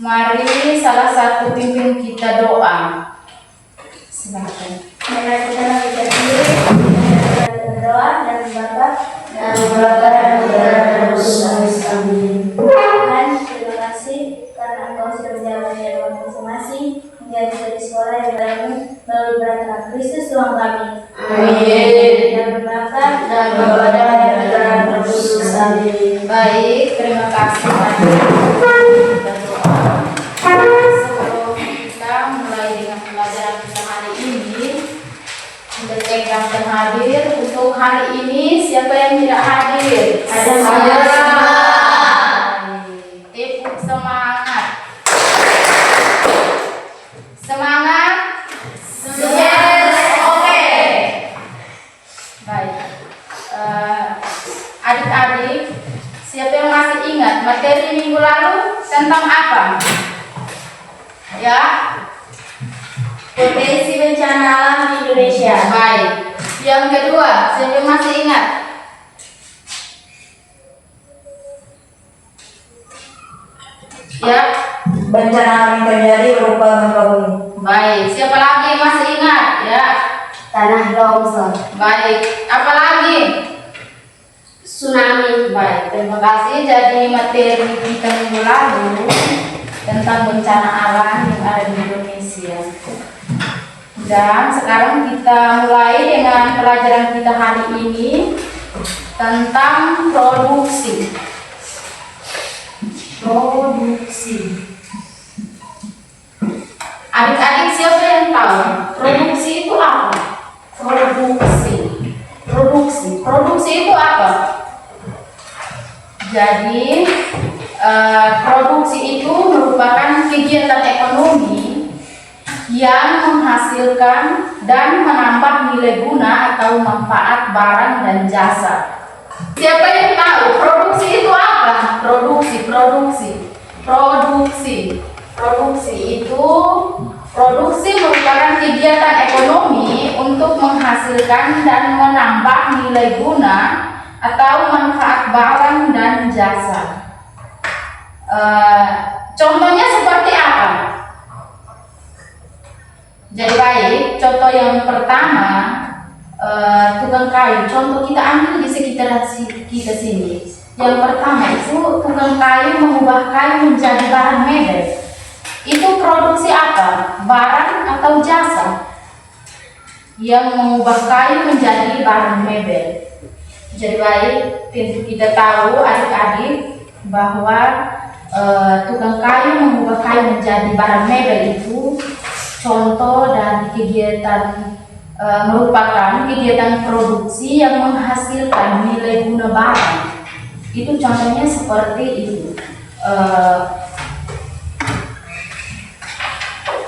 Mari salah satu pimpin kita doa. Silakan. Mari kita sendiri berdoa dan berdoa dan amin. Tuhan, terima kasih karena Engkau sudah menjalankan rumah masing-masing menjadi dari sekolah yang baru melalui berkat Kristus Tuhan kami. Amin. Dan berbapa dan berdoa Kristus. Amin. Baik, terima kasih. Sebelum kita mulai dengan pelajaran kita hari ini, kita cek daftar hadir. Untuk hari ini siapa yang tidak hadir? Ada saya. saya. Tepuk semangat. Semangat. Yes, oke. Baik. Adik-adik, siapa yang masih ingat materi minggu lalu tentang apa? Ya, Potensi bencana alam di Indonesia. baik. Yang kedua, siapa yang masih ingat? Ya, Bencana alam yang terjadi berupa gempa bumi, baik. Siapa lagi yang masih ingat? Ya, tanah longsor, baik. Apa lagi? tsunami. Baik, terima kasih. Jadi materi kita minggu lalu tentang bencana alam yang ada di Indonesia. Dan sekarang kita mulai dengan pelajaran kita hari ini tentang produksi. Adik-adik, siapa yang tahu produksi itu apa? Produksi itu apa? Jadi produksi itu merupakan kegiatan ekonomi yang menghasilkan dan menambah nilai guna atau manfaat barang dan jasa. Siapa yang tahu produksi itu apa? Produksi merupakan kegiatan ekonomi untuk menghasilkan dan menambah nilai guna atau manfaat barang dan jasa. Contohnya seperti apa? Jadi baik, contoh yang pertama, tukang kayu. Contoh kita ambil di sekitar kita sini. Yang pertama itu tukang kayu mengubah kayu menjadi bahan mebel. Itu produksi apa? Barang atau jasa? Yang mengubah kayu menjadi bahan mebel. Jadi baik, tentu kita tahu adik-adik bahwa tukang kayu mengubah kayu menjadi barang mebel itu contoh dari kegiatan merupakan kegiatan produksi yang menghasilkan nilai guna barang. Itu contohnya seperti itu.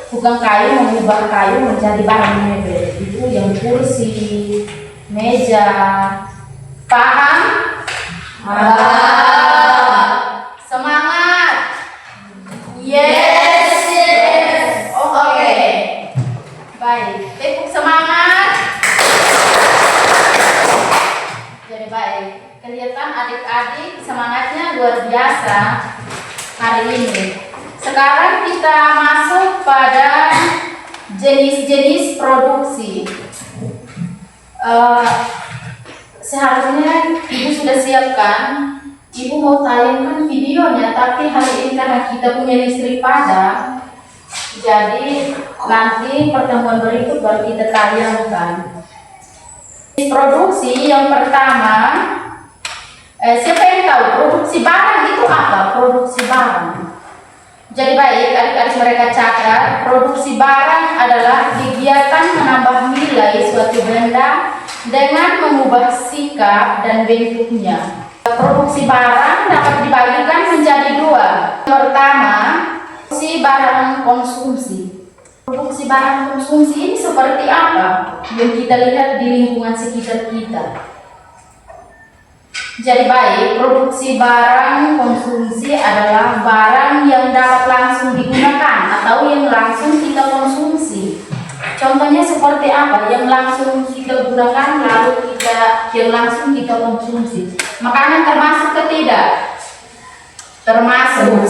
Tukang kayu mengubah kayu menjadi barang mebel. Itu yang kursi, meja. Paham? Semangat. Yes. Oh, oke. Baik, tepuk semangat. Jadi baik, kelihatan adik-adik semangatnya luar biasa hari ini. Sekarang kita masuk pada jenis-jenis produksi. Seharusnya ibu sudah siapkan, ibu mau tayangkan videonya, tapi hari ini karena kita punya listrik padam, jadi nanti pertemuan berikut baru kita tayangkan. Produksi yang pertama, siapa yang tahu produksi barang itu apa? Produksi barang. Jadi baik, adik-adik mereka catat, produksi barang adalah kegiatan menambah nilai suatu benda dengan mengubah sikap dan bentuknya. Produksi barang dapat dibagikan menjadi dua. Pertama, produksi barang konsumsi. Produksi barang konsumsi ini seperti apa yang kita lihat di lingkungan sekitar kita. Jadi baik, produksi barang konsumsi adalah barang yang dapat langsung digunakan atau yang langsung kita konsumsi. Contohnya seperti apa? Yang langsung kita gunakan lalu yang langsung kita konsumsi. Makanan termasuk ke tidak? Termasuk.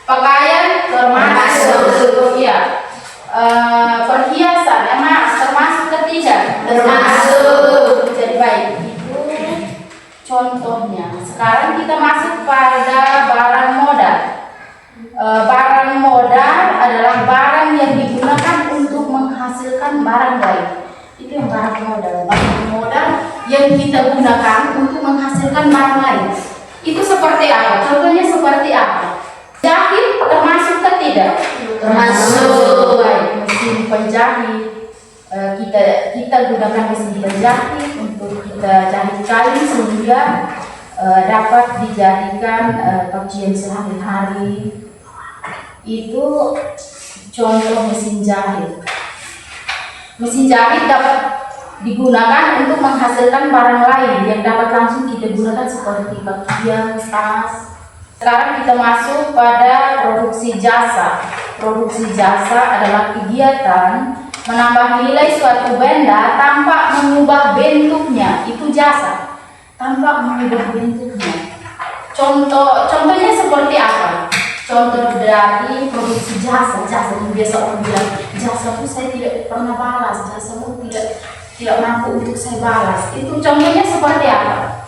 Pakaian termasuk. Ya. Perhiasan emas termasuk ketiga. Termasuk. Jadi baik, itu contohnya. Sekarang kita masuk pada barang modal. Barang modal adalah barang yang digunakan untuk menghasilkan barang lain. Itu yang barang modal. Barang modal yang kita gunakan untuk menghasilkan barang lain. Itu seperti apa? Contohnya seperti apa? Jahit termasuk ke tidak? Termasuk. Baik, mesin penjahit. Kita gunakan mesin penjahit untuk kita jahit kain sehingga dapat dijadikan pakaian sehari-hari. Itu contoh mesin jahit. Mesin jahit dapat digunakan untuk menghasilkan barang lain yang dapat langsung kita gunakan seperti pakaian, tas. Sekarang kita masuk pada produksi jasa. Produksi jasa adalah kegiatan menambah nilai suatu benda tanpa mengubah bentuknya. Itu jasa. Tanpa mengubah bentuknya. Contohnya seperti apa? Contoh dari produksi jasa yang biasa orang bilang, jasa itu saya tidak pernah balas, jasa itu tidak mampu untuk saya balas. Itu contohnya seperti apa?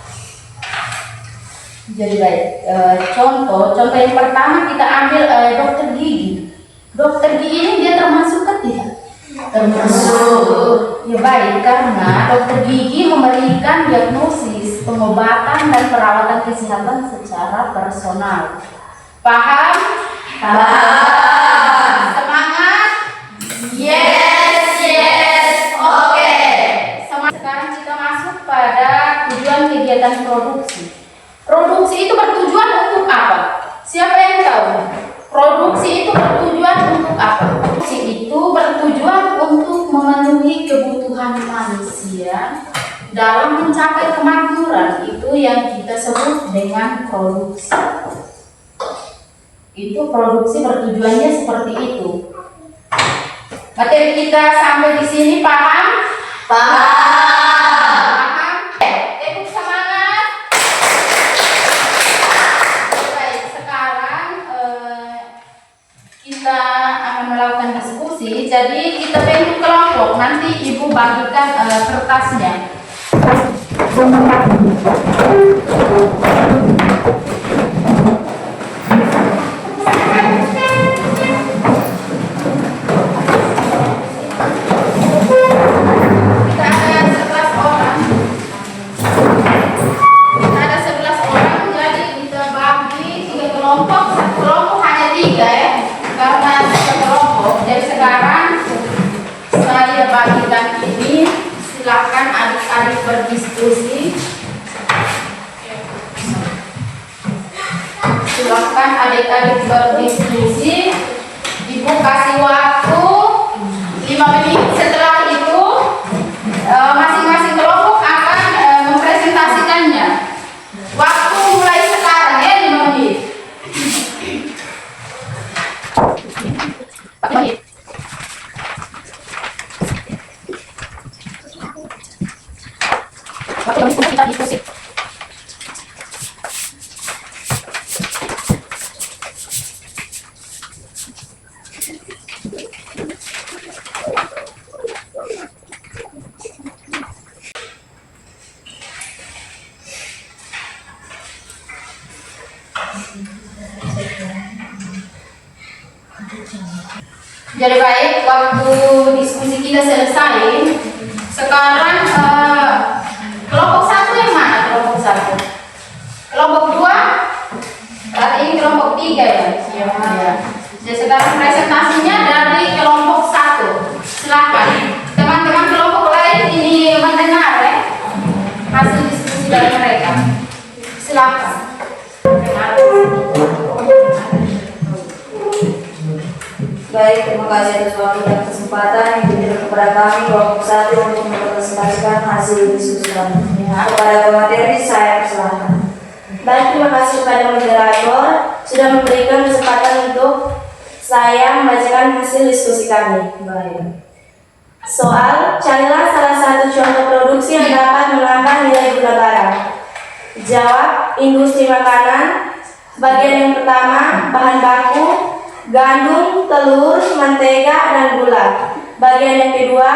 Jadi baik, contoh yang pertama kita ambil dokter gigi. Dokter gigi ini dia termasuk ke tidak? Termasuk. Ya baik, karena dokter gigi memberikan diagnosis, pengobatan dan perawatan kesehatan secara personal. Paham? Paham. Semangat? Yes, oke. Sekarang kita masuk pada tujuan kegiatan produksi. Produksi itu bertujuan untuk apa? Siapa yang tahu? Produksi itu bertujuan untuk apa? Produksi itu bertujuan untuk memenuhi kebutuhan manusia dalam mencapai kemakmuran. Itu yang kita sebut dengan produksi. Itu produksi bertujuannya seperti itu. Materi kita sampai di sini paham? Paham. Tepuk semangat. Baik, sekarang kita akan melakukan diskusi. Jadi kita bentuk kelompok. Nanti ibu bagikan kertasnya. Silakan adik-adik berdiskusi. Silakan adik-adik berdiskusi. Ibu kasih waktu 5 menit. Setelah itu masing-masing kelompok akan mempresentasikannya. Waktu mulai sekarang ya, 5 menit. 4 menit. Kita diskusi. Jadi baik, waktu diskusi kita selesai. Sekarang kelompok 1 yang mana? Kelompok 1. Kelompok 2. Berarti ini kelompok 3 ya? Iya. Jadi sekarang presentasinya dari kelompok 1. Silakan. Teman-teman kelompok lain ini mendengar ya hasil diskusi dari mereka. Silakan. Baik, terima kasih atas waktu dan kesempatan yang diberikan kepada kami kelompok 1 untuk mempresentasikan hasil diskusi kami. Kepada pemateri saya persilahkan. Baik, terima kasih kepada moderator sudah memberikan kesempatan untuk saya membacakan hasil diskusi kami. Baik. Soal, carilah salah satu contoh produksi yang dapat menambah nilai guna barang. Jawab, industri makanan, Bagian yang pertama, bahan baku, gandum, telur, mentega, dan gula. Bagian yang kedua,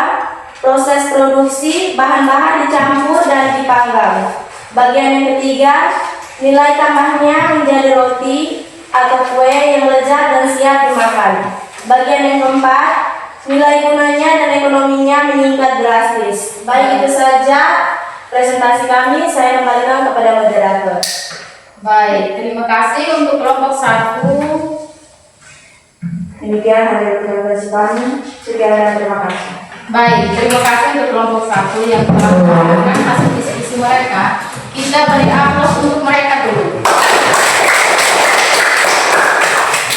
proses produksi, bahan-bahan dicampur dan dipanggang. Bagian yang ketiga, nilai tambahnya menjadi roti atau kue yang lezat dan siap dimakan. Bagian yang keempat, nilai gunanya dan ekonominya meningkat drastis. Baik, itu saja presentasi kami. Saya kembalikan kepada moderator. Baik, terima kasih untuk kelompok 1. Demikian hasil presentasi kami. Sekian dan terima kasih. Baik, terima kasih untuk kelompok 1 yang telah menyampaikan hasil diskusi mereka. Kita beri aplaus untuk mereka dulu.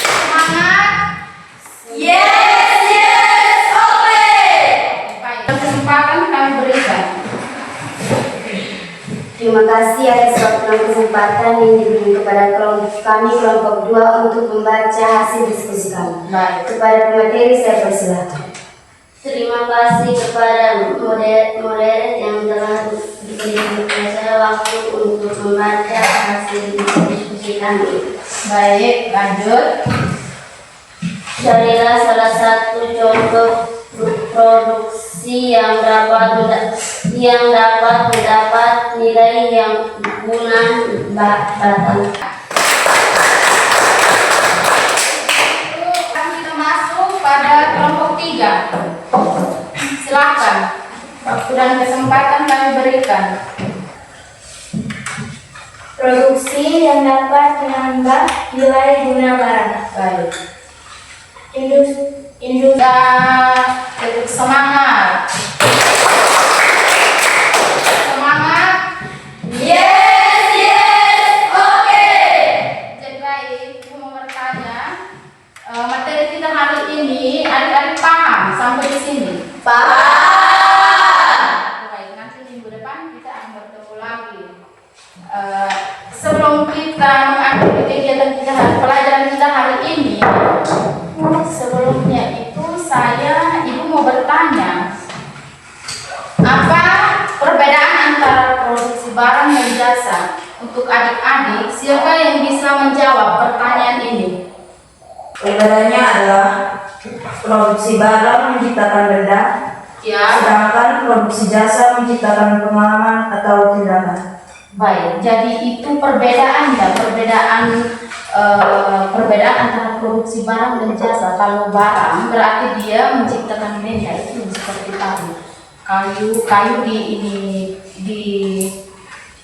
Semangat! Yes, oke. Baik, kesempatan kami berikan. Terima kasih atas waktu dan kesempatan yang diberi kepada kelompok 2 untuk membaca hasil diskusi kami. Baik. Kepada pemateri saya persilakan. Terima kasih kepada moderator yang telah diberi saya waktu untuk membaca hasil diskusi kami. Baik, lanjut. Carilah salah satu contoh produksi yang dapat mendapat nilai yang guna batang. Kita masuk pada kelompok 3. Silakan. Waktu dan kesempatan kami berikan. Produksi yang dapat menambah nilai guna barang. Baik. Industri Tetap semangat. Semangat. Yes, oke. Jadi baik, Ibu mau bertanya, materi kita hari ini adik-adik paham sampai di sini? Baik, nanti minggu depan kita akan bertemu lagi. Sebelum kita mengakhiri kegiatan kita pelajaran kita hari ini, sebelumnya itu Ibu mau bertanya, apa perbedaan antara produksi barang dan jasa? Untuk adik-adik, siapa yang bisa menjawab pertanyaan ini? Perbedaannya adalah produksi barang menciptakan benda, Ya, sedangkan produksi jasa menciptakan pengalaman atau tindakan. baik. Jadi itu perbedaan ya, perbedaan antara produksi barang dan jasa. Kalau barang berarti dia menciptakan benda, itu seperti tadi. Kayu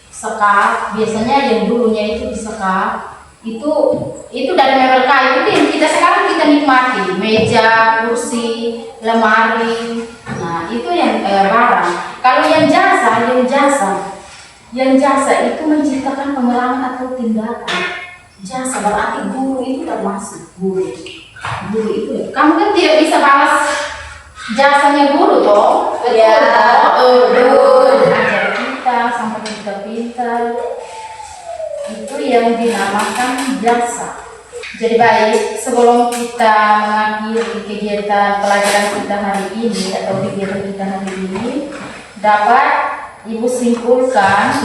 disekat, biasanya yang dulunya itu disekat. Itu dari mebel kayu itu yang sekarang kita nikmati, meja, kursi, lemari. Nah, itu yang barang. Kalau yang jasa itu menciptakan pengalaman atau tindakan. Jasa berarti guru itu termasuk guru itu ya. Kamu kan tidak bisa balas jasanya guru toh, betul Ya, toh? betul. Ajar kita sampai kita pintar, itu yang dinamakan jasa. Jadi baik, sebelum kita mengakhiri kegiatan pelajaran kita hari ini atau kegiatan kita hari ini, dapat Ibu simpulkan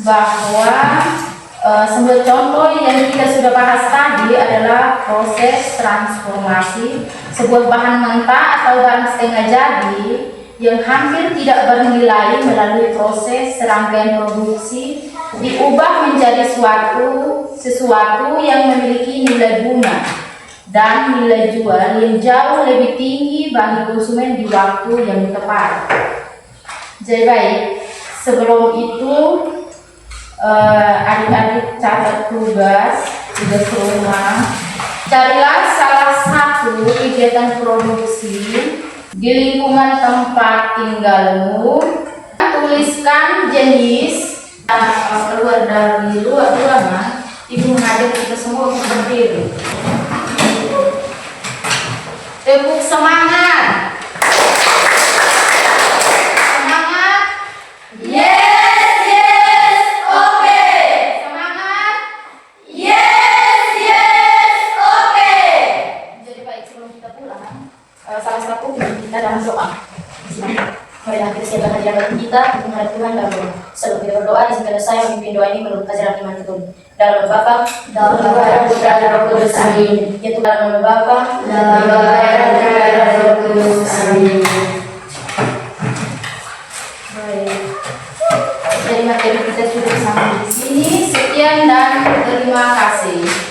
bahwa sebuah contoh yang kita sudah bahas tadi adalah proses transformasi sebuah bahan mentah atau barang setengah jadi yang hampir tidak bernilai melalui proses serangkaian produksi diubah menjadi sesuatu yang memiliki nilai guna dan nilai jual yang jauh lebih tinggi bagi konsumen di waktu yang tepat. Jadi baik, sebelum itu adik-adik catat tugas rumah. Carilah salah satu kegiatan produksi di lingkungan tempat tinggalmu. Tuliskan jenis keluar dari ruangan. Ibu mengajak kita semua untuk berdiri. Tepuk semangat. Salah satu kita dalam doa. Marilah kita siapkan hadiah bagi kita untuk menghadap Tuhan dalam doa. Sebelum kita berdoa, izinkan saya memimpin doa ini menurut ajaran iman Katolik. Dalam nama Bapa, dalam nama dan Putra dan Roh Kudus, amin. yaitu dalam nama Bapa, Dalam nama dan Putra dan Roh Kudus, amin. Jadi materi kita sudah sampai di sini. Sekian dan terima kasih.